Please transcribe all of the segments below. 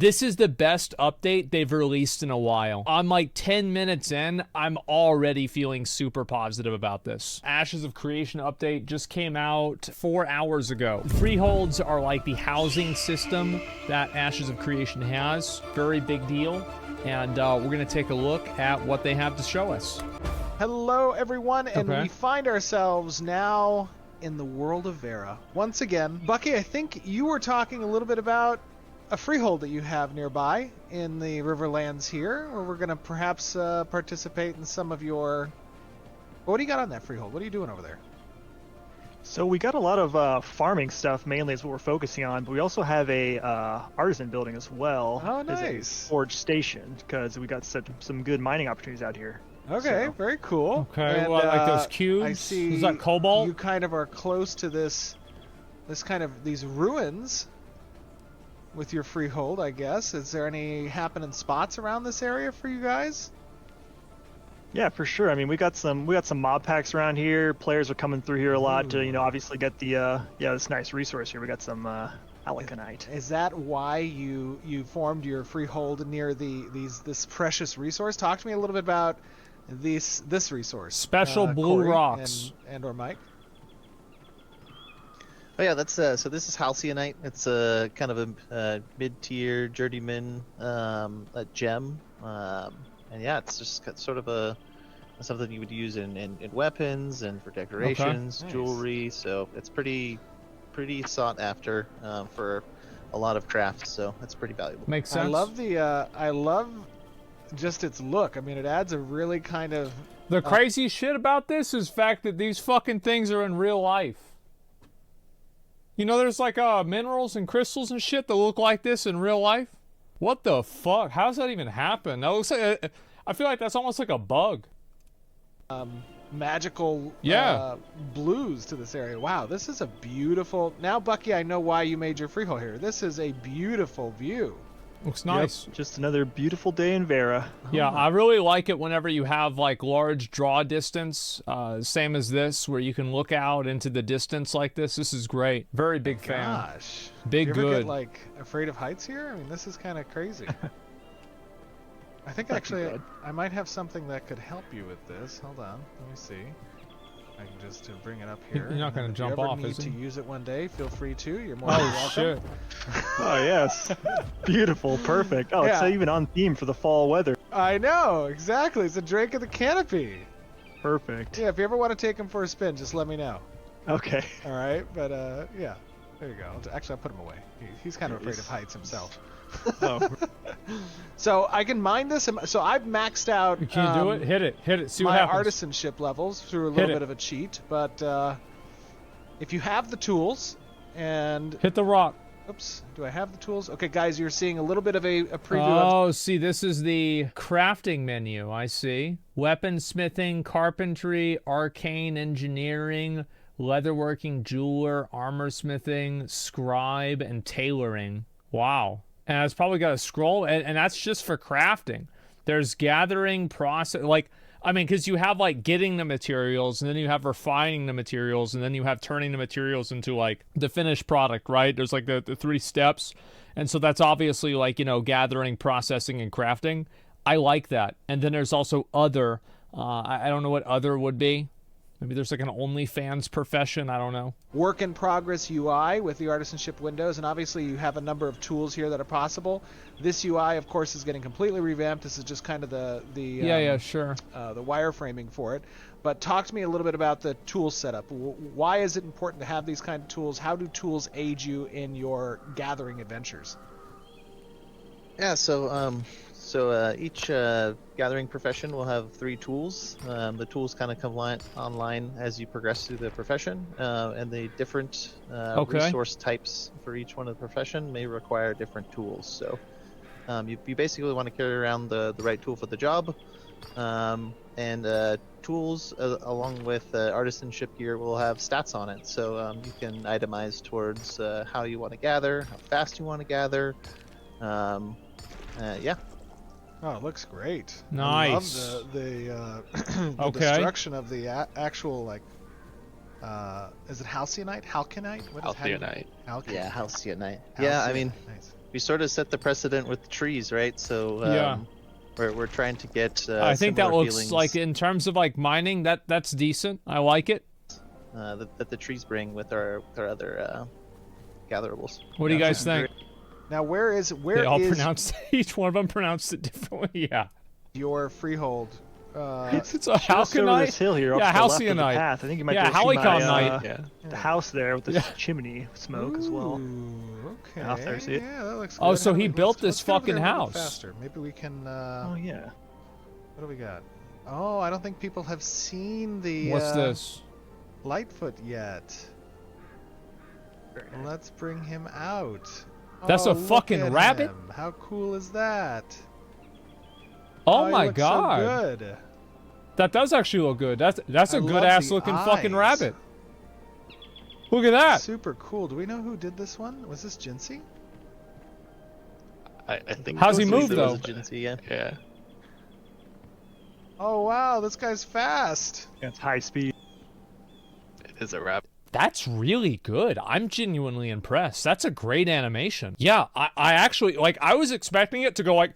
This is the best update they've released in a while. I'm like 10 minutes in, I'm already feeling super positive about this. Ashes of Creation update just came out 4 hours ago. Freeholds are like the housing system that Ashes of Creation has. Very big deal. And we're gonna take a look at what they have to show us. Hello everyone, and Okay. we find ourselves now in the world of Vera. Once again, Bucky, I think you were talking a little bit about a freehold that you have nearby in the Riverlands here, where we're going to perhaps participate in some of your... What do you got on that freehold? What are you doing over there? So we got a lot of farming stuff mainly is what we're focusing on, but we also have a artisan building as well. Oh, as a nice. forge station, because we got some good mining opportunities out here. Okay, So- very cool. Okay, And, well, like those cubes? I see Is that cobalt? you kind of are close to these ruins with your freehold, I guess. Is there any happening spots around this area for you guys? Yeah, for sure. I mean, we got some mob packs around here. Players are coming through here a lot to, Ooh. obviously get the this nice resource here. We got some alaconite. Is that why you formed your freehold near this precious resource? Talk to me a little bit about this resource. Special blue Corey rocks. and or Mike. Oh yeah, that's so this is halcyon. It's a kind of a mid-tier journeyman gem, and yeah, it's just sort of something you would use in weapons and for decorations, Nice. jewelry. So it's pretty sought after for a lot of crafts. So it's pretty valuable. Makes sense. I love just its look. I mean, it adds a really kind of... The crazy shit about this is the fact that these fucking things are in real life. You know, there's like minerals and crystals and shit that look like this in real life. What the fuck? How's that even happen? That looks like I feel like that's almost like a bug. magical Yeah. blues to this area. Wow, this is a beautiful... Now, Bucky, I know why you made your freehold here. This is a beautiful view. Looks nice. Yep, just another beautiful day in Vera. Yeah, I really like it whenever you have like large draw distance, same as this, where you can look out into the distance like this. This is great. Very big fan. Gosh. Big you ever good. get, like, afraid of heights here? I mean, this is kind of crazy. I think actually I might have something that could help you with this. Hold on, let me see. I can just bring it up here. You're not and gonna if jump you ever off, need is to it? use it one day, feel free to. You're more than Oh welcome. shit. Oh yes, beautiful, perfect. Oh, it's Yeah. even on theme for the fall weather. I know, exactly. It's a Drake of the Canopy. Perfect. Yeah, if you ever want to take him for a spin, just let me know. Okay. All right, but yeah, there you go. Actually, I'll put him away. He's kind of afraid of heights himself. Oh, So I can mine this. So I've maxed out. Can you do it? Hit it. See what my happens. artisanship levels through a Hit little it. bit of a cheat, but if you have the tools and Hit the rock. oops, do I have the tools? Okay, guys, you're seeing a little bit of a preview of Oh, see, this is the crafting menu. I see. Weaponsmithing, carpentry, arcane engineering, leatherworking, jeweler, armorsmithing, scribe, and tailoring. Wow. And it's probably got a scroll, and that's just for crafting. There's gathering, process, like, I mean, because you have, like, getting the materials, and then you have refining the materials, and then you have turning the materials into, like, the finished product, right? There's, like, the 3 steps. And so that's obviously, like, you know, gathering, processing, and crafting. I like that. And then there's also other. I don't know what other would be. Maybe there's, like, an OnlyFans profession. I don't know. work in progress UI with the artisanship windows, and obviously you have a number of tools here that are possible. This UI, of course, is getting completely revamped. This is just kind of the Yeah, sure. the wireframing for it. But talk to me a little bit about the tool setup. Why is it important to have these kind of tools? How do tools aid you in your gathering adventures? Yeah, so each gathering profession will have 3 tools. The tools kind of come online as you progress through the profession, and the different resource types for each one of the profession may require different tools. So you basically want to carry around the right tool for the job, and tools along with artisanship gear will have stats on it. So you can itemize towards how you want to gather, how fast you want to gather. Yeah. Oh, it looks great. Nice. I love the Okay. destruction of the actual, like, is it halcyanite? Halconite? What is Halcyanite. Halcyanite. Yeah, halcyanite. Halcyanite. Yeah, I mean, Nice. we sort of set the precedent with trees, right? So Yeah. we're trying to get. I think that similar looks feelings, like, in terms of like mining, that's decent. I like it. that the trees bring with our other gatherables. What do you guys think? Now, where They all is pronounced each one of them pronounced it differently. Yeah. your freehold? It's a Just over halcynite. this hill here, Yeah, off to the left of the halcynite. path. I think you might Yeah, be able to see halcynite. my, the house there with the chimney smoke as well. Ooh, okay. Off there, see it? Yeah, that looks Oh, good. so How do he we- built let's this get over fucking there a little house. Faster. Maybe we can. Oh yeah. What do we got? Oh, I don't think people have seen the What's this? Lightfoot yet. Let's bring him out. That's Oh, a look fucking at rabbit? him. How cool is that? Oh he my looks god. So good. That does actually look good. That's I a love good ass the looking fucking eyes. rabbit. Look at that. Super cool. Do we know who did this one? Was this Jinsey? I think. How's he it move, was- though? Agency, yeah. Yeah. Oh wow, this guy's fast. Yeah, it's high speed. It is a rabbit. That's really good. I'm genuinely impressed. That's a great animation. Yeah, I actually, like, I was expecting it to go like,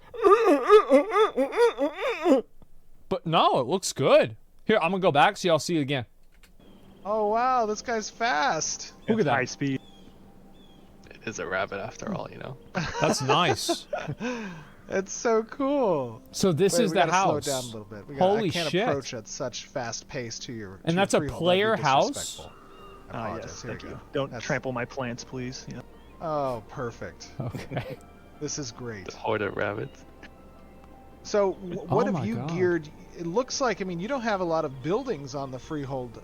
but no, it looks good. Here, I'm gonna go back so y'all see it again. Oh wow, this guy's fast. Look at High that. speed. It is a rabbit after all, you know. That's nice. It's so cool. So this Wait, is we the gotta house. Slow it down a little bit. Holy I can't shit. approach at such fast pace to your. And to that's your a freehold. player That'd be house? disrespectful. I Ah, apologize. yes, Here we thank you. go. Don't That's- trample my plants, please. Yeah. Oh, perfect. Okay. This is great. The horde of rabbits. So, what Oh have my you God. geared? It looks like, I mean, you don't have a lot of buildings on the freehold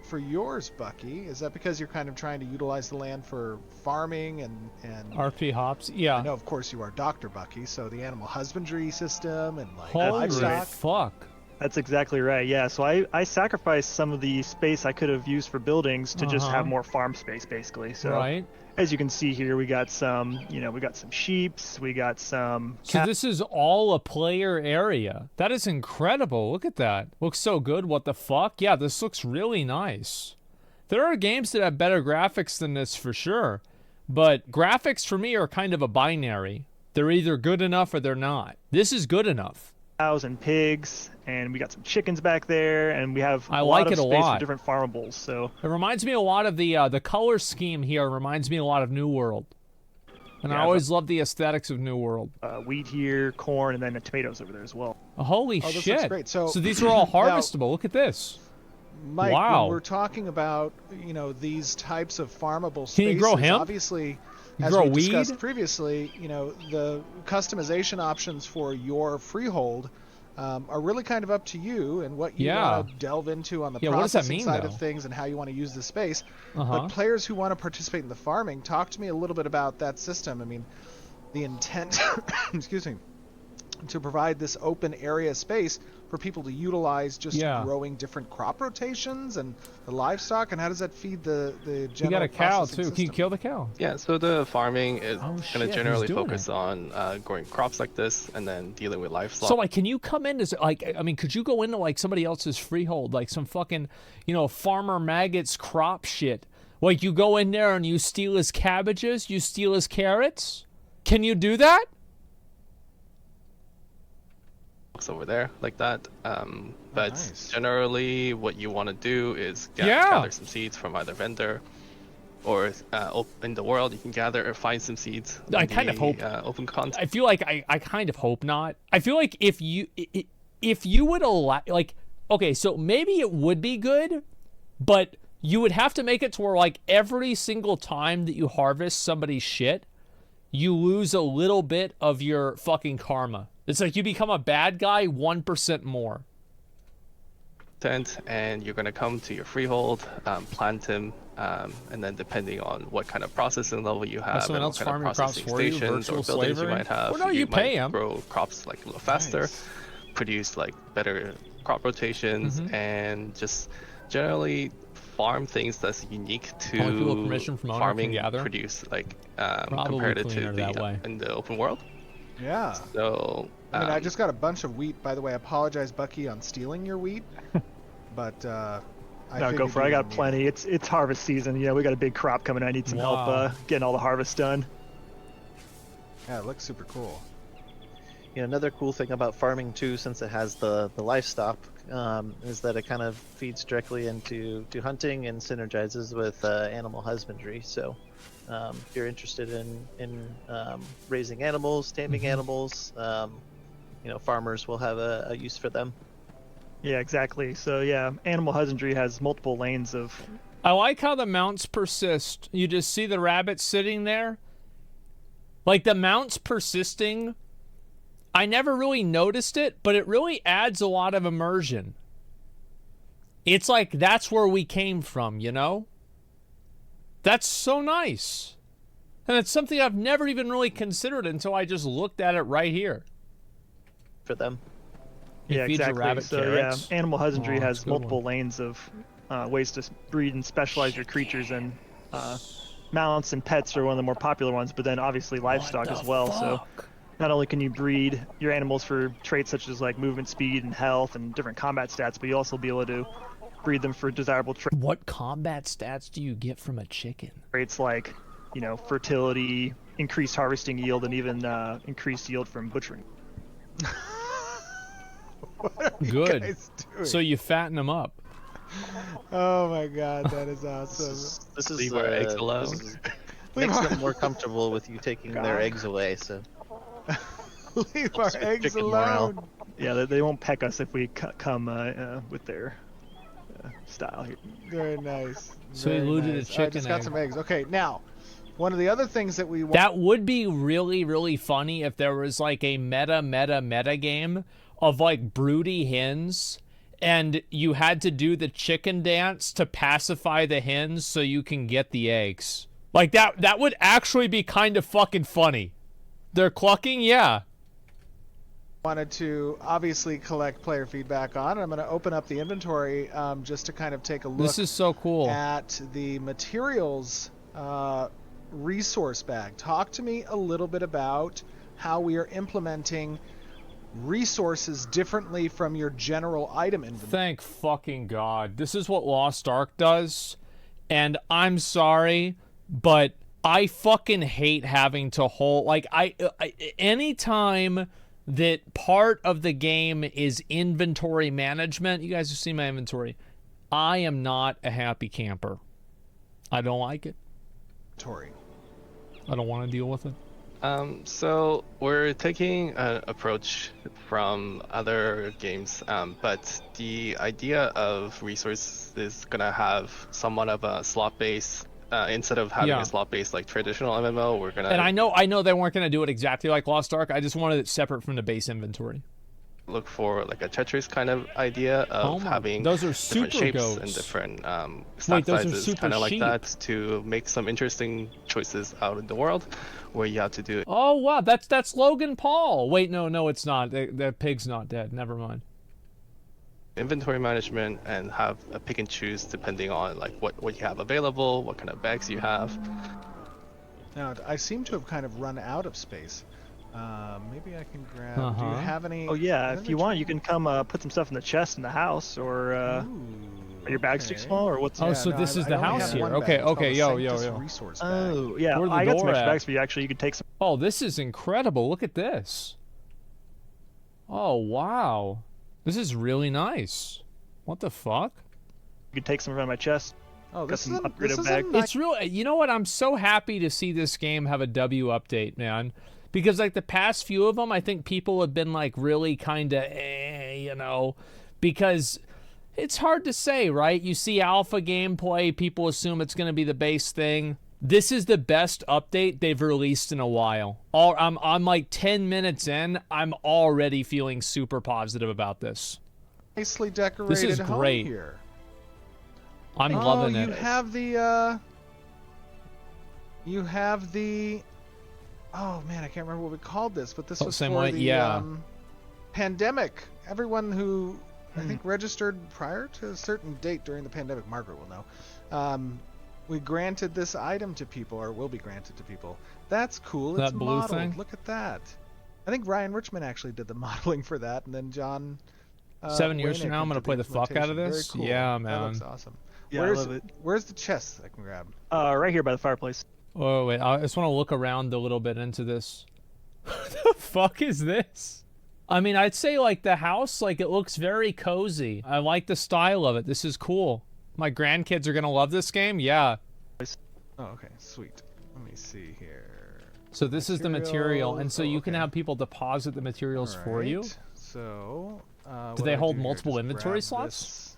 for yours, Bucky. Is that because you're kind of trying to utilize the land for farming and RP hops. I Yeah. know, of course, you are Dr. Bucky, so the animal husbandry system and like Holy livestock. fuck. That's exactly right. Yeah. So I sacrificed some of the space I could have used for buildings to just Uh-huh. have more farm space, basically. So Right. as you can see here, we got some, we got some sheeps, we got some. So this is all a player area. That is incredible. Look at that. Looks so good. What the fuck? Yeah, this looks really nice. There are games that have better graphics than this for sure. But graphics for me are kind of a binary. They're either good enough or they're not. This is good enough. Cows and pigs, and we got some chickens back there, and we have I a like lot it of a space lot. for different farmables. So It reminds me a lot of the color scheme here reminds me a lot of New World. And I Yeah, always love the aesthetics of New World. wheat here, corn, and then the tomatoes over there as well. Holy Oh, this shit. looks great. So these are all now- harvestable. Look at this. Mike, Wow. when we're talking about these types of farmable spaces, Can you grow hemp? obviously, You as grow we discussed weed? previously, the customization options for your freehold are really kind of up to you and what you Yeah. want to delve into on the Yeah, what does that processing mean, side though? of things and how you want to use the space. Uh-huh. But players who want to participate in the farming, talk to me a little bit about that system. I mean, the intent, excuse me, to provide this open area space for people to utilize just Yeah. growing different crop rotations and the livestock, and how does that feed the You general got a cow processing too. Can you system? kill the cow? Yeah, so the farming is Oh, going shit, to he's generally doing focus on growing crops like this and then dealing with livestock. So like, can you come in as like, I mean, could you go into like somebody else's freehold, like some fucking, farmer maggots crop shit? Like you go in there and you steal his cabbages, you steal his carrots. Can you do that? over there like that. But nice. generally, what you want to do is Yeah. gather some seeds from either vendor or in the world. You can gather or find some seeds. I in kind of the, hope- open content. I feel like I kind of hope not. I feel like if you would allow, like, okay, so maybe it would be good, but you would have to make it to where like every single time that you harvest somebody's shit, you lose a little bit of your fucking karma. It's like you become a bad guy 1% more. And you're going to come to your freehold, plant him, and then depending on what kind of processing level you have someone and else what kind of farming crops processing for you, stations or virtual buildings slavery? you might have, Well, no, you pay might 'em. grow crops like a little faster, Nice. produce like better crop rotations, Mm-hmm. and just generally farm things that's unique Only people with to permission from owner can farming gather? produce, like Probably compared to cleaner that way. in the open world. Yeah. So I mean, I just got a bunch of wheat. By the way, I apologize, Bucky, on stealing your wheat. But I No, go figured for it. you I got didn't need plenty. It's harvest season. We got a big crop coming. I need some help Wow. getting all the harvest done. Yeah, it looks super cool. Another cool thing about farming too, since it has the livestock, is that it kind of feeds directly into hunting and synergizes with animal husbandry. So, if you're interested in raising animals, taming animals, farmers will have a use for them. Yeah, exactly. So yeah, animal husbandry has multiple lanes of. I like how the mounts persist. You just see the rabbit sitting there. Like, the mounts persisting, I never really noticed it, but it really adds a lot of immersion. It's like that's where we came from, you know? That's so nice. And it's something I've never even really considered until I just looked at it right here. For them. You Yeah, feed your exactly. rabbit So carrots. yeah, animal husbandry Oh, has that's a good multiple one. lanes of ways to breed and specialize your creatures, and mounts and pets are one of the more popular ones. But then obviously livestock as well. So not only can you breed your animals for traits such as like movement speed and health and different combat stats, but you also be able to breed them for desirable What combat stats do you get from a chicken? traits like, fertility, increased harvesting yield, and even increased yield from butchering. What are you Good. guys doing? So you fatten them up. Oh my god, that is awesome. This is Leave our eggs alone. Leave makes our- them more comfortable with you taking their eggs away. So Leave our Helps with eggs chicken morale. alone. Yeah, they won't peck us if we come with their style here. Very nice. So he Very looted a nice. I chicken just got egg. some eggs. Okay, now, one of the other things that we want. That would be really, really funny if there was like a meta game of like broody hens, and you had to do the chicken dance to pacify the hens so you can get the eggs. Like that would actually be kind of fucking funny. They're clucking, yeah. Wanted to obviously collect player feedback on. I'm going to open up the inventory just to kind of take a look This is so cool. at the materials resource bag. Talk to me a little bit about how we are implementing resources differently from your general item inventory. Thank fucking God. This is what Lost Ark does. And I'm sorry, but I fucking hate having to hold, like, anytime that part of the game is inventory management, you guys have seen my inventory, I am not a happy camper. I don't like it. I don't want to deal with it. So we're taking an approach from other games, but the idea of resources is gonna have somewhat of a slot base. Instead of having Yeah. a slot base like traditional MMO, we're gonna And I know they weren't going to do it exactly like Lost Ark. I just wanted it separate from the base inventory. look for like a Tetris kind of idea Oh of my- having those are different super shapes goats. and different Wait, stack those are sizes, super kind of like sheep. that, to make some interesting choices out in the world, where you have to do Oh wow, that's Logan Paul. Wait, no, it's not. That pig's not dead. Never mind. inventory management and have a pick and choose depending on like what you have available, what kind of bags you have. Now, I seem to have kind of run out of space. Maybe I can grab. Do you Uh-huh. have any? Oh yeah, if you want, you inventory? can come put some stuff in the chest in the house, or are your bags too okay. small, or what's? Oh, so this is the only house have here. one Okay, bag. It's called okay, the yo. Sanctus Resource bag. Oh yeah, Where'd the I got some door extra at? bags for you. Actually, you could take some. Oh, this is incredible. Look at this. Oh wow, this is really nice. What the fuck? You could take some from my chest. Oh, this is some a, upgraded this is a bag. nice It's real. You know what? I'm so happy to see this game have a W update, man. Because like the past few of them, I think people have been like really kind of, because it's hard to say, right? You see alpha gameplay, people assume it's going to be the base thing. This is the best update they've released in a while. I'm like 10 minutes in, I'm already feeling super positive about this. nicely decorated is home great. here. I'm loving you it. have the. You have the. Oh man, I can't remember what we called this, but this Oh, was same for way, the yeah. pandemic. Everyone who I think registered prior to a certain date during the pandemic, Margaret will know. We granted this item to people, or will be granted to people. That's cool. It's That blue modeled. thing? Look at that. I think Ryan Richmond actually did the modeling for that, and then John. 7 years from Waynick now, I'm gonna did play the fuck out of implementation. this. Very cool. Yeah, That looks man. awesome. Yeah, I love it. Where's the chest I can grab? Right here by the fireplace. Oh wait, I just want to look around a little bit into this. The fuck is this? I mean, I'd say like the house, like it looks very cozy. I like the style of it. This is cool. My grandkids are gonna love this game. Yeah. Oh, okay, sweet. Let me see here. So this is the material, and so Oh, you can okay. have people deposit the materials for you. Alright, So, what Do they I hold here? multiple Just inventory grab slots? this.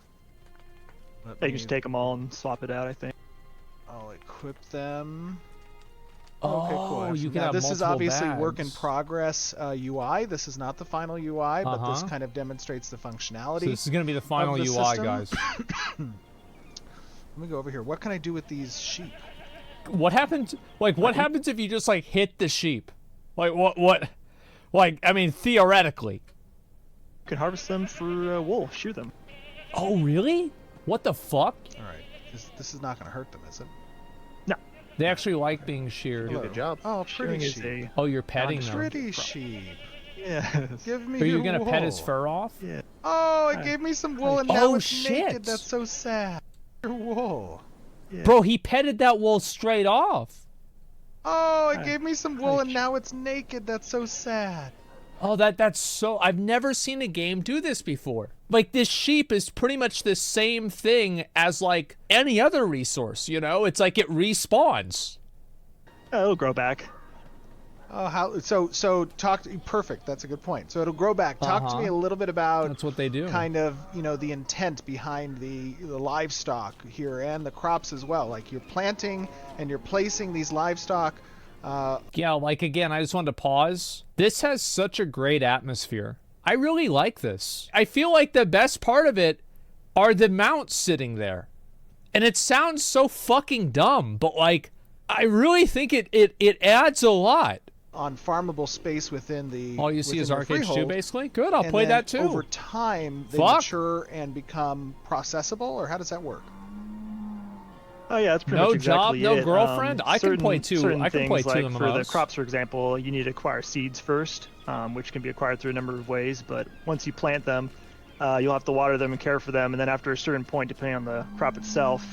Let Yeah, you me- can just take them all and swap it out, I think. I'll equip them. Oh, Okay, cool. you Actually, can now, have this is multiple obviously work in bags. progress UI. This is not the final UI, but this Uh-huh. kind of demonstrates the So functionality. this is gonna be the final the UI, system. guys. Let me go over here. What can I do with these sheep? What happens? Like, what happens if you just like hit the sheep? Like, what? Like, I mean, theoretically. You can harvest them for wool. Shoot them. Oh, really? What the fuck? All right, this is not going to hurt them, is it? They actually like being sheared. Hello. Good job. Oh, Shearing pretty is sheep. a Oh, you're petting them. Pretty sheep. yes. Give me Are you your gonna pet his wool. fur off? Yeah. Oh, it gave me some wool and now Oh, it's shit. naked. That's so sad. Your wool. Yeah. Bro, he petted that wool straight off. Oh, it Hi. gave me some wool and Hi. now it's naked. That's so sad. Oh, that's so... I've never seen a game do this before. Like, this sheep is pretty much the same thing as, like, any other resource, you know? It's like it respawns. It'll grow back. Oh, how so talk to perfect. That's a good point. So it'll grow back. Talk to me a little bit about That's what they do. kind of, you know, the intent behind the livestock here and the crops as well. Like you're planting and you're placing these livestock. Yeah, like, again, I just wanted to pause. This has such a great atmosphere. I really like this. I feel like the best part of it are the mounts sitting there. And it sounds so fucking dumb, but, like, I really think it adds a lot. On farmable space within the All you see is within the arcades too, freehold, basically. Good, I'll and play then that too. Over time, they Fuck. mature and become processable, or how does that work? Oh yeah, that's pretty No much exactly job, no it. girlfriend? I can play two. Certain I can play things, two like of for the those. crops, for example, you need to acquire seeds first, which can be acquired through a number of ways. But once you plant them, you'll have to water them and care for them, and then after a certain point, depending on the crop itself,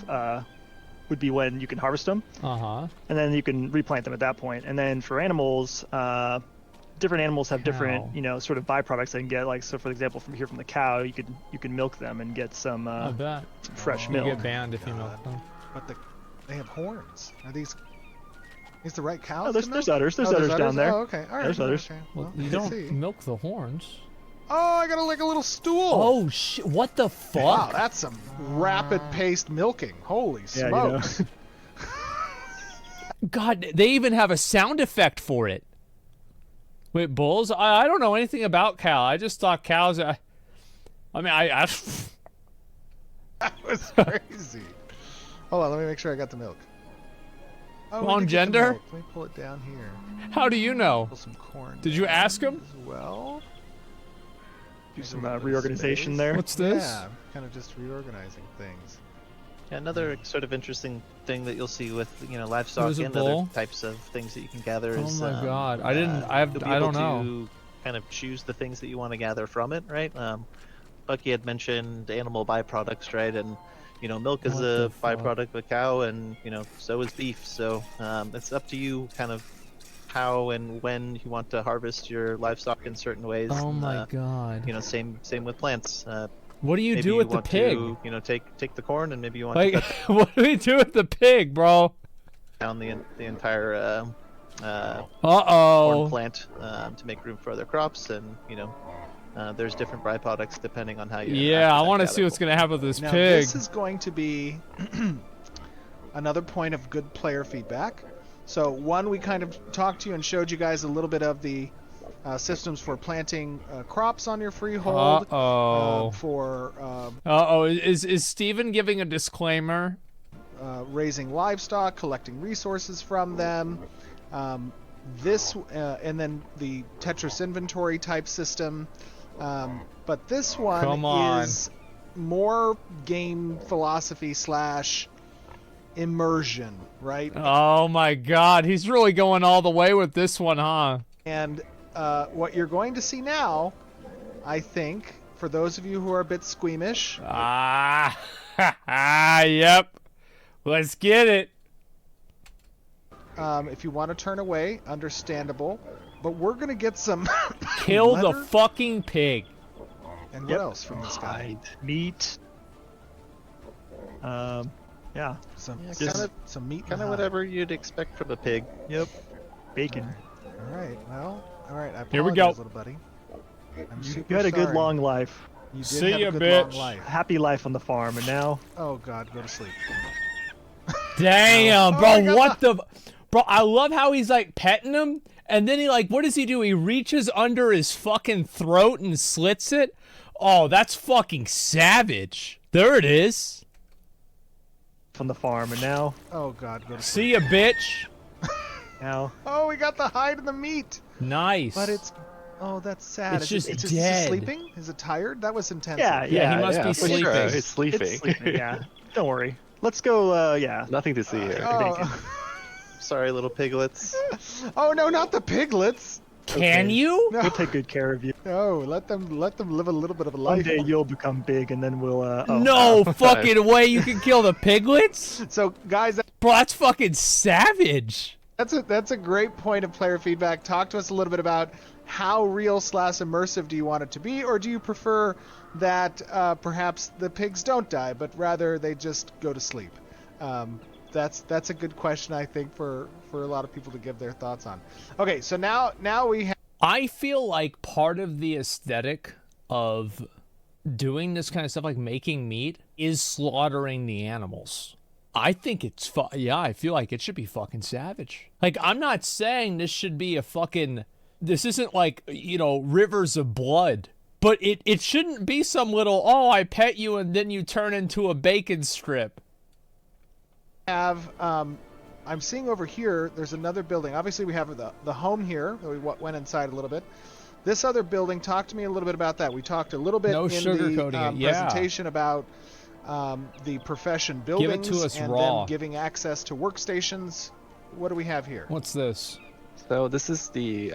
would be when you can harvest them, Uh-huh. and then you can replant them at that point. And then for animals, different animals have Cow. different, you know, sort of byproducts they can get. Like, so for example, from the cow, you can milk them and get some I bet. fresh You milk. get banned if you milk them. But they have horns. Are these the right cows? Oh, to there's milk? others. There's Oh, others down there. Oh, okay. All right. There's others. Okay. Well, Well, you let's don't see. milk the horns. Oh, I got like a little stool. Oh, shit. What the fuck? Wow, that's some rapid-paced milking. Holy Yeah, you know. smokes! God, they even have a sound effect for it. Wait, bulls? I don't know anything about cow. I just thought cows... I mean, I That was crazy. Hold on, let me make sure I got the milk. Oh, we Wrong did get the gender? milk. Let me pull it down here. How do you know? Pull some corn. Did you down ask him? As well. Do some Maybe a little bit of reorganization space. there. What's this? Yeah, kind of just reorganizing things. Another sort of interesting thing that you'll see with livestock There's a and bull. other types of things that you can gather Oh is my God. I didn't- I you'll be don't able know. to kind of choose the things that you want to gather from it, right? Bucky had mentioned animal byproducts, right? And milk is What a the fuck? byproduct of a cow, and so is beef. So it's up to you, kind of how and when you want to harvest your livestock in certain ways. Oh and, my God. Same with plants. What do you Maybe do with the want pig? to, take the corn, and maybe you want Like, to cut what do we do with the pig, bro? down the entire corn Uh-oh. plant to make room for other crops, and there's different byproducts depending on how you. Yeah, I want to see what's going to happen with this Now, pig. this is going to be another point of good player feedback. So, one, we kind of talked to you and showed you guys a little bit of the systems for planting crops on your freehold. Uh-oh. For Uh-oh. Is Steven giving a disclaimer? raising livestock, collecting resources from them. And then the Tetris inventory type system. But this one Come on. is more game philosophy / immersion, right? Oh my God. He's really going all the way with this one, huh? And what you're going to see now, I think, for those of you who are a bit squeamish, Ah. Yep. Let's get it. if you want to turn away, understandable. but we're gonna get some Kill the leather? fucking pig. And what Yep. else from this guy? Meat. Yeah. Some Yeah, some, kinda- some meat. Kind of whatever you'd expect from a pig. Yep. Bacon. All right. Well. All right. I Here we go. apologize, little buddy. I'm You super had a good sorry. long life. You did See have ya, a good bitch. long life. Happy life on the farm, and now Oh God, go to sleep. Damn, Oh, bro, I got what the... Bro, I love how he's, like, petting him, and then he, like, what does he do? He reaches under his fucking throat and slits it? Oh, that's fucking savage. There it is. from the farm, and now Oh God, go to sleep. See ya, bitch. Oh, we got the hide and the meat. Nice. But it's. Oh, that's sad. It's Is just is dead. it sleeping? Is it tired? That was intense. Yeah, Yeah, he must be for sleeping. Sure. It's it's sleeping. sleeping. Yeah. Don't worry. Let's go. Yeah. Nothing to see here. Oh. Sorry, little piglets. Oh no, not the piglets. Can Okay. you? No, We'll take good care of you. no, let them live a little bit of a One life. day you'll become big, and then we'll. Oh. No fucking way you can kill the piglets? So guys, Bro, that's fucking savage. that's a great point of player feedback. Talk to us a little bit about how real / immersive do you want it to be, or do you prefer that perhaps the pigs don't die, but rather they just go to sleep? That's a good question, I think, for a lot of people to give their thoughts on. Okay, so now we have. I feel like part of the aesthetic of doing this kind of stuff, like making meat, is slaughtering the animals. I think it's yeah, I feel like it should be fucking savage. Like, I'm not saying this should be a fucking, this isn't like, you know, rivers of blood, but it shouldn't be some little, oh, I pet you and then you turn into a bacon strip. I'm seeing over here, there's another building. Obviously, we have the home here. We went inside a little bit. This other building, talk to me a little bit about that. We talked a little bit No in the sugarcoating it, yeah. presentation about the profession buildings to us and raw. them giving access to workstations. What do we have here? What's this? So this is the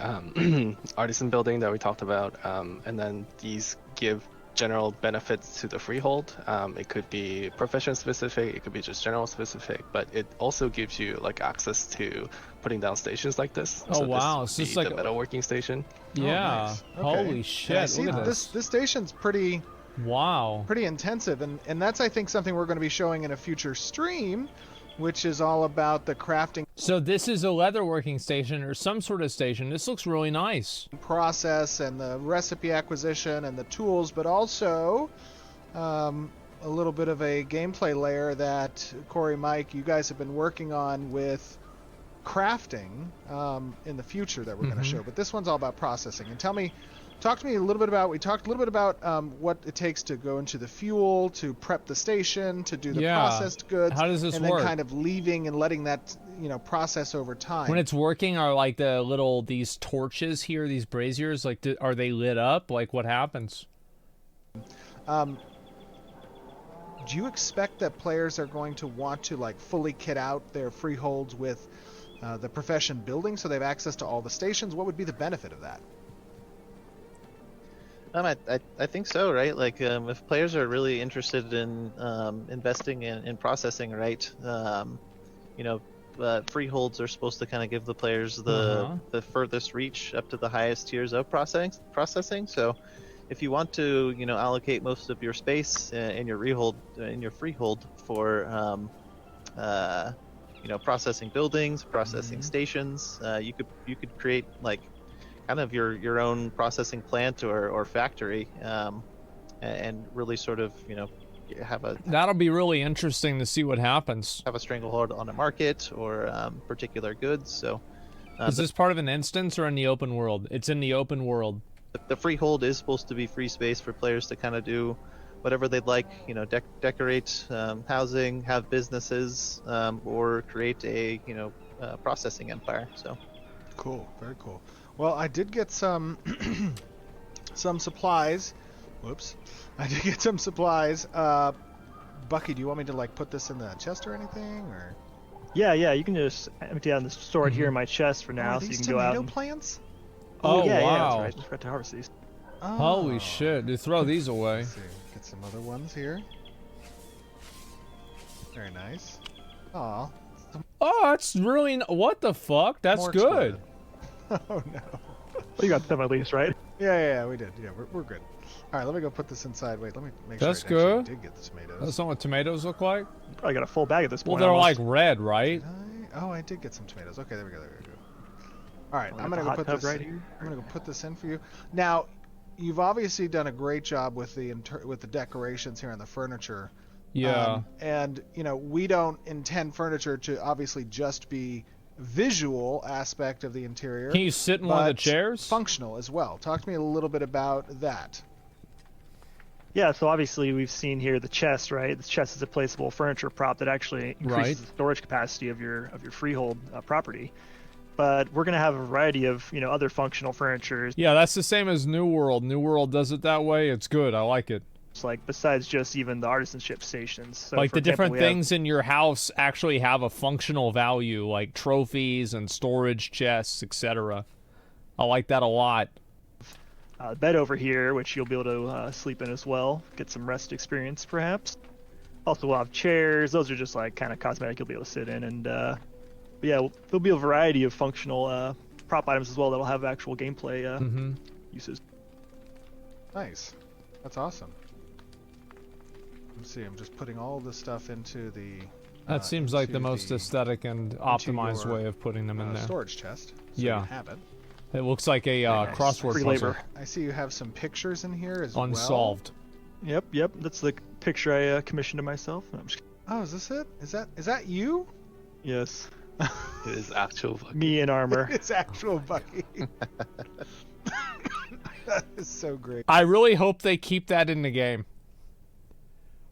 artisan building that we talked about, and then these give general benefits to the freehold. It could be profession specific, it could be just general specific, but it also gives you like access to putting down stations like this. Oh, So wow, this it's would just be like the metalworking station. Yeah. nice. Okay. Holy And I shit, see look at this. this. This station's pretty Wow. intensive, and that's, I think, something we're going to be showing in a future stream, which is all about the crafting So this is a leatherworking station or some sort of station. This looks really nice. process and the recipe acquisition and the tools, but also a little bit of a gameplay layer that Corey, Mike, you guys have been working on with crafting in the future that we're going to show. But this one's all about processing. And talk to me a little bit about, we talked a little bit about what it takes to go into the fuel, to prep the station, to do the Yeah. processed goods. How does this and work? then kind of leaving and letting that, process over time. When it's working, are like these torches here, these braziers, like are they lit up? Like what happens? Do you expect that players are going to want to like fully kit out their freeholds with the profession building so they have access to all the stations? What would be the benefit of that? I think so, right? Like, if players are really interested in investing in processing, right? Freeholds are supposed to kind of give the players the furthest reach up to the highest tiers of processing. So, if you want to, allocate most of your space in your freehold for, processing buildings, processing stations, you could create like kind of your own processing plant or factory, and really sort of That'll be really interesting to see what happens. have a stranglehold on a market or particular goods. So Is this part of an instance or in the open world? It's in the open world. the freehold is supposed to be free space for players to kind of do whatever they'd like, decorate housing, have businesses, or create a processing empire. So Cool, very cool. Well, I did get some some supplies. Whoops. I did get some supplies. Bucky, do you want me to like put this in the chest or anything, or? Yeah, you can just empty out and store it here in my chest for now, Are so you these can go out. tomato And... plants? Oh, yeah, wow. that's right. Just forgot to harvest these. Oh. Holy shit. Dude, throw these away. Let's see. Get some other ones here. Very nice. Aw. Oh, that's really... What the fuck? That's More good. exploded. Oh no. Well, you got them at least, right? Yeah, we did. Yeah, we're good. All right, let me go put this inside. Wait, let me make That's sure I actually good. did get the tomatoes. That's not what tomatoes look like. Probably got a full bag at this Well, point. they're almost. like red, right? Oh, I did get some tomatoes. Okay, there we go. All right, Oh, I'm got gonna the go hot put tub this right here. I'm gonna go put this in for you. Now, you've obviously done a great job with the decorations here on the furniture. Yeah. And you know, we don't intend furniture to obviously just be visual aspect of the interior. Can you sit in one of the but chairs? Functional as well. Talk to me a little bit about that. Yeah, so obviously we've seen here the chest, right? The chest is a placeable furniture prop that actually increases Right. the storage capacity of your freehold property. But we're gonna have a variety of other functional furniture. Yeah, that's the same as New World. New World does it that way. It's good. I like it. Like besides just even the artisanship stations. So Like for the example, different we have- things in your house actually have a functional value, like trophies and storage chests, etc. I like that a lot. bed over here, which you'll be able to sleep in as well, get some rest experience perhaps. Also, we'll have chairs. Those are just like kind of cosmetic you'll be able to sit in, and but yeah, there'll be a variety of functional prop items as well that'll have actual gameplay uses. Nice. That's awesome. Let's see. I'm just putting all this stuff into the. That seems like the into most aesthetic and optimized your, way of putting them in there. storage chest. So Yeah. You have it. It looks like a crossword Free puzzle. labor. I see you have some pictures in here as well. Unsolved. Yep. That's the picture I commissioned to myself. No, I'm just kidding. Oh, is this it? Is that you? Yes, It is actual. me in armor. It's actual Bucky. That is so great. I really hope they keep that in the game.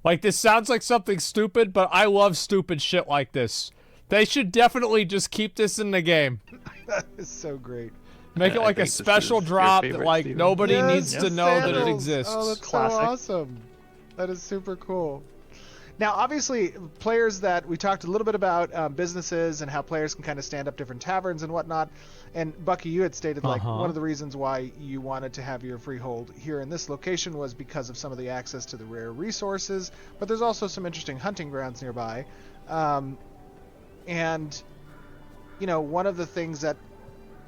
Like, this sounds like something stupid, but I love stupid shit like this. They should definitely just keep this in the game. That is so great. Make it I like a think this special is your drop that, favorite, like, Steven. nobody Yes, needs to know that it sandals. exists. Oh, that's Classic. so awesome. That is super cool. Now, obviously, players that we talked a little bit about businesses and how players can kind of stand up different taverns and whatnot. And Bucky, you had stated like one of the reasons why you wanted to have your freehold here in this location was because of some of the access to the rare resources. But there's also some interesting hunting grounds nearby. And you know, one of the things that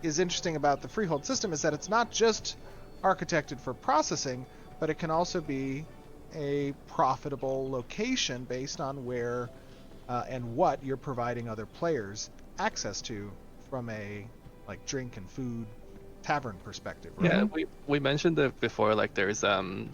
is interesting about the freehold system is that it's not just architected for processing, but it can also be a profitable location based on where and what you're providing other players access to from a like drink and food tavern perspective, right? Yeah, we mentioned it before, like there's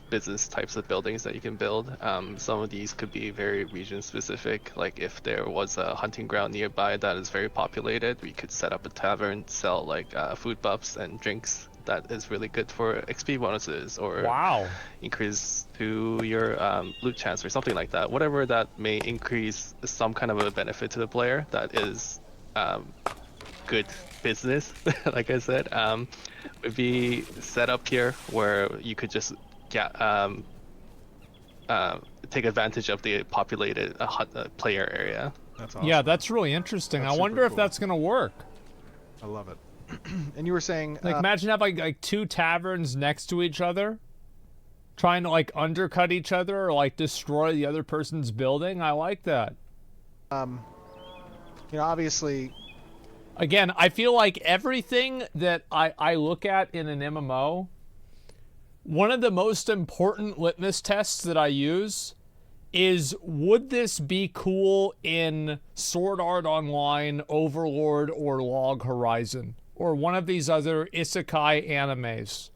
business types of buildings that you can build. Some of these could be very region specific, like if there was a hunting ground nearby that is very populated, we could set up a tavern, sell like food buffs and drinks that is really good for XP bonuses or Wow. increase to your loot chance or something like that. Whatever that may increase some kind of a benefit to the player that is good business, like I said, would be set up here where you could just take advantage of the populated player area. That's awesome. Yeah, that's really interesting. That's I wonder super if cool. that's going to work. I love it. And you were saying Like, imagine having like two taverns next to each other, trying to like undercut each other or like destroy the other person's building. I like that. you know, obviously Again, I feel like everything that I look at in an MMO, one of the most important litmus tests that I use is, would this be cool in Sword Art Online, Overlord, or Log Horizon, or one of these other isekai animes?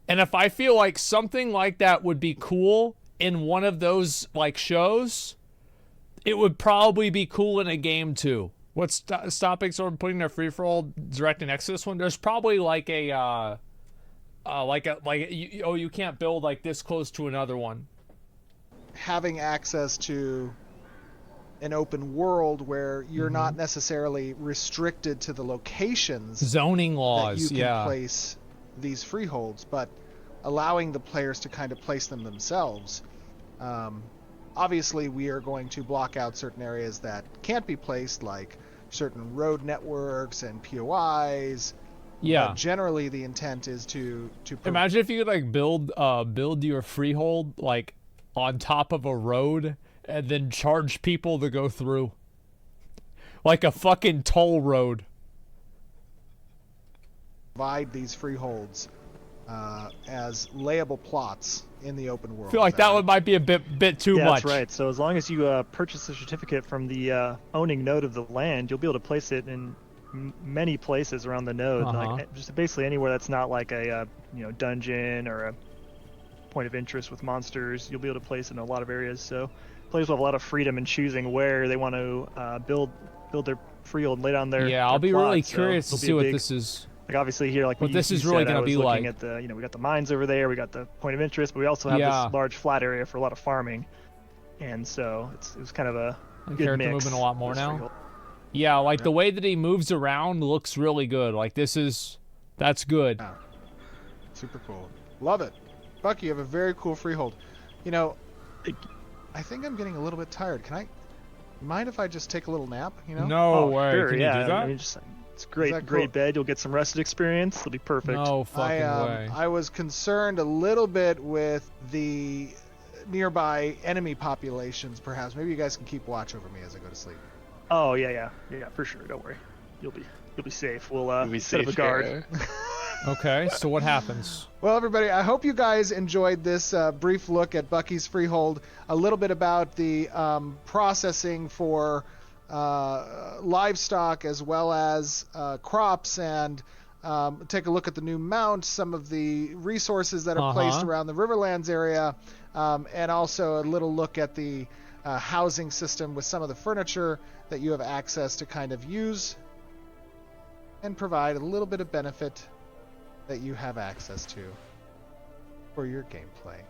And if I feel like something like that would be cool in one of those like shows, it would probably be cool in a game too. What's stopping someone putting their free-for-all directly next to this one? There's probably like a you can't build like this close to another one. having access to an open world where you're not necessarily restricted to the locations Zoning that laws, you can yeah. place these freeholds, but allowing the players to kind of place them themselves. Obviously, we are going to block out certain areas that can't be placed, like certain road networks and POIs. Yeah. But generally, the intent is to Imagine if you could like build your freehold like on top of a road and then charge people to go through. Like a fucking toll road. provide these freeholds as layable plots in the open world. I feel like that one might be a bit too Yeah, much. that's right. So as long as you purchase a certificate from the owning node of the land, you'll be able to place it in many places around the node, like just basically anywhere that's not like a dungeon or a point of interest with monsters. You'll be able to place it in a lot of areas. So players will have a lot of freedom in choosing where they want to build their freehold and lay down their Yeah, I'll their be plot. really So curious to it'll be see a what big- this is. Like obviously here, like What you, this you is really said, gonna I was be looking like. at the, we got the mines over there, we got the point of interest, but we also have Yeah. this large flat area for a lot of farming, and so it was kind of a And good character mix. moving a lot more this now. Freehold. Yeah, like the way that he moves around looks really good. Like that's good. Yeah. Super cool. Love it. Bucky, you have a very cool freehold. You know, I think I'm getting a little bit tired. Can I mind if I just take a little nap, you know? No Oh, way. sure, Can yeah. you do that? I mean, it's great, that great cool? bed. You'll get some rested experience. It'll be perfect. No fucking way. I was concerned a little bit with the nearby enemy populations, perhaps. Maybe you guys can keep watch over me as I go to sleep. Oh yeah, for sure. Don't worry, you'll be safe. We'll We set up a safe guard. here. Okay, so what happens? Well, everybody, I hope you guys enjoyed this brief look at Bucky's Freehold, a little bit about the processing for livestock as well as crops, and take a look at the new mounts, some of the resources that are placed around the Riverlands area, and also a little look at the housing system with some of the furniture that you have access to kind of use and provide a little bit of benefit that you have access to for your gameplay.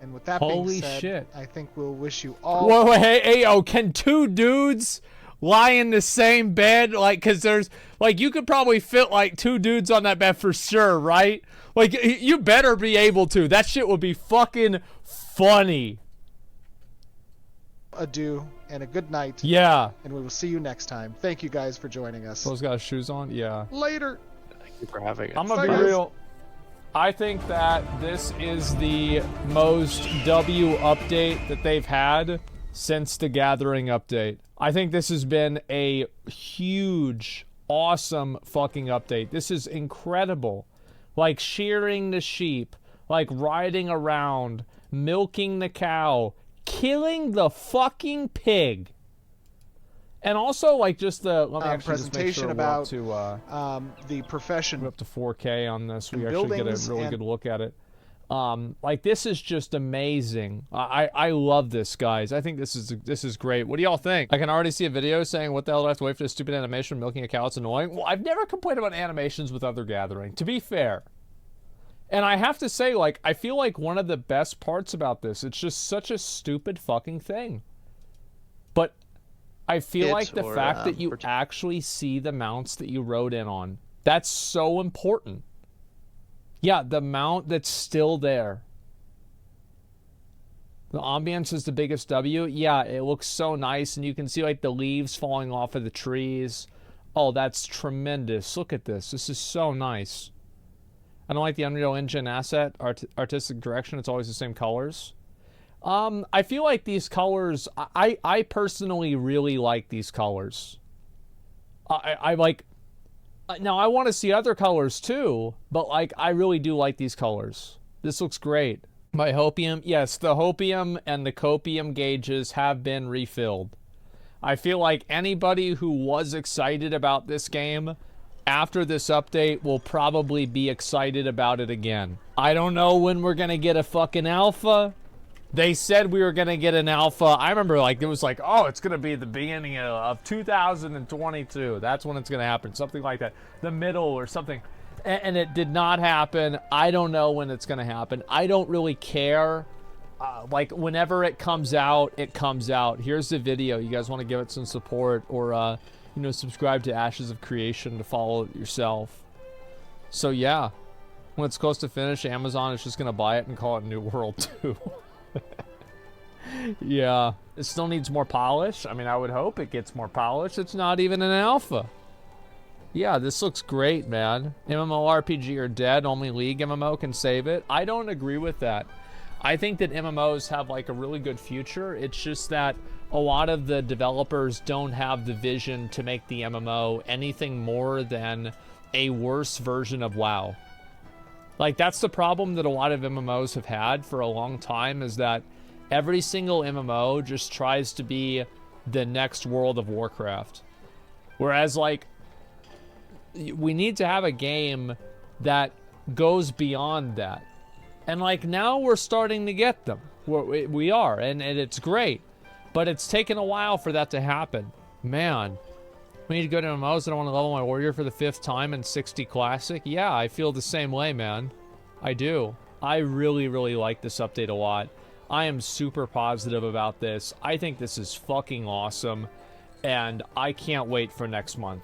And with that Holy being said, shit. I think we'll wish you all... Whoa, hey, yo, can two dudes lie in the same bed? Like, cause there's, like, you could probably fit like two dudes on that bed for sure, right? Like, you better be able to. That shit would be fucking funny. Adieu and a good night. Yeah. And we will see you next time. Thank you guys for joining us. Those guys' shoes on? Yeah. Later. Thank you for having us. I'm gonna be Thanks. real. I think that this is the most W update that they've had since the Gathering update. I think this has been a huge, awesome fucking update. This is incredible. Like shearing the sheep, like riding around, milking the cow, killing the fucking pig. And also, like, just the let me actually presentation just make sure we're up about to the profession. we're up to 4K on this. We And actually get a buildings really and- good look at it. Like, this is just amazing. I love this, guys. I think this is great. What do y'all think? I can already see a video saying, what the hell do I have to wait for this stupid animation? Milking a cow, it's annoying. Well, I've never complained about animations with other Gathering, to be fair. And I have to say, like, I feel like one of the best parts about this, it's just such a stupid fucking thing. But I feel like the fact that you actually see the mounts that you rode in on, that's so important. Yeah, the mount that's still there. The ambience is the biggest W. Yeah, it looks so nice, and you can see like the leaves falling off of the trees. Oh, that's tremendous. Look at this. This is so nice. I don't like the Unreal Engine asset, artistic direction. It's always the same colors. I feel like these colors, I personally really like these colors. I like, now I want to see other colors too, but like, I really do like these colors. This looks great. My hopium, yes, the hopium and the copium gauges have been refilled. I feel like anybody who was excited about this game after this update will probably be excited about it again. I don't know when we're gonna get a fucking alpha. They said we were gonna get an alpha. I remember like it was like, oh, it's gonna be the beginning of 2022. That's when it's gonna happen, something like that, the middle or something. And it did not happen. I don't know when it's gonna happen. I don't really care. Like whenever it comes out, it comes out. Here's the video. You guys want to give it some support, or you know, subscribe to Ashes of Creation to follow it yourself. So yeah, when it's close to finish, Amazon is just gonna buy it and call it New World 2. Yeah, it still needs more polish. I mean, I would hope it gets more polish. It's not even an alpha. Yeah, this looks great, man. MMORPG are dead. Only League MMO can save it. I don't agree with that. I think that MMOs have like a really good future. It's just that a lot of the developers don't have the vision to make the MMO anything more than a worse version of WoW. Like, that's the problem that a lot of MMOs have had for a long time, is that every single MMO just tries to be the next World of Warcraft. Whereas, like, we need to have a game that goes beyond that. And, like, now we're starting to get them. We are, and it's great. But it's taken a while for that to happen. Man. We need to go to MMOs and I want to level my warrior for the 5th time in 60 Classic. Yeah, I feel the same way, man. I do. I really, really like this update a lot. I am super positive about this. I think this is fucking awesome. And I can't wait for next month.